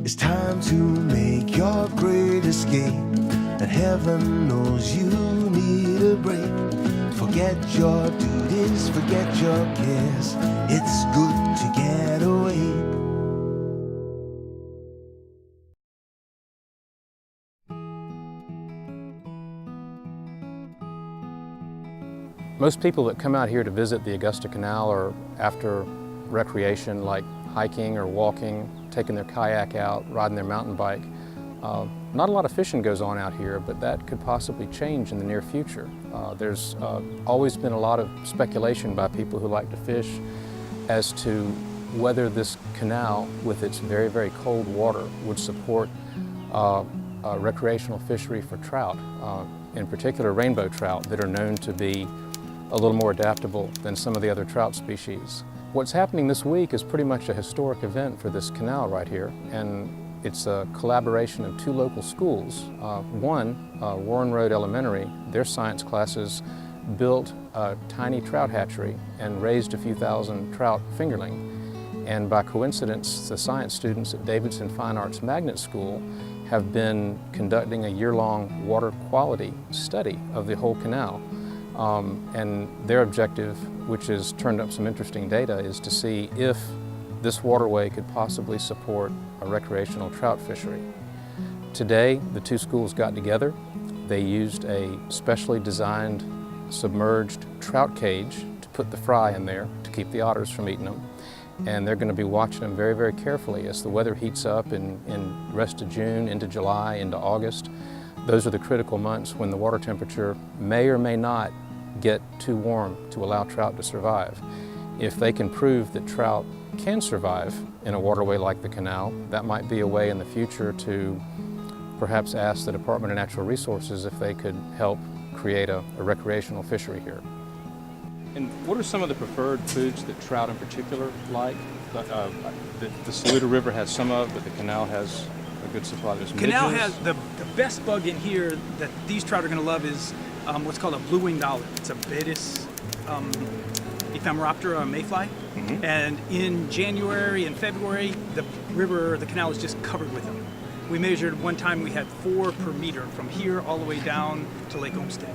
It's time to make your great escape, and heaven knows you need a break. Forget your duties, forget your cares. It's good to get away. Most people that come out here to visit the Augusta Canal are after recreation like hiking or walking, taking their kayak out, riding their mountain bike. Not a lot of fishing goes on out here, but that could possibly change in the near future. There's always been a lot of speculation by people who like to fish as to whether this canal, with its very, very cold water, would support a recreational fishery for trout, in particular rainbow trout, that are known to be a little more adaptable than some of the other trout species. What's happening this week is pretty much a historic event for this canal right here, and it's a collaboration of two local schools. One, Warren Road Elementary, their science classes built a tiny trout hatchery and raised a few thousand trout fingerling. And by coincidence, the science students at Davidson Fine Arts Magnet School have been conducting a year-long water quality study of the whole canal. And their objective, which has turned up some interesting data, is to see if this waterway could possibly support a recreational trout fishery. Today, the two schools got together. They used a specially designed submerged trout cage to put the fry in there to keep the otters from eating them. And they're going to be watching them very, very carefully as the weather heats up in the rest of June, into July, into August. Those are the critical months when the water temperature may or may not get too warm to allow trout to survive. If they can prove that trout can survive in a waterway like the canal, that might be a way in the future to perhaps ask the Department of Natural Resources if they could help create a recreational fishery here. And what are some of the preferred foods that trout in particular like? The Savannah River has some of, but the canal has a good supply. There's canal midges. has the best bug in here that these trout are going to love is what's called a blue-winged olive. It's a Baetis ephemeroptera mayfly. Mm-hmm. And in January and February, the canal is just covered with them. We measured one time, we had 4 per meter from here all the way down to Lake Olmsted.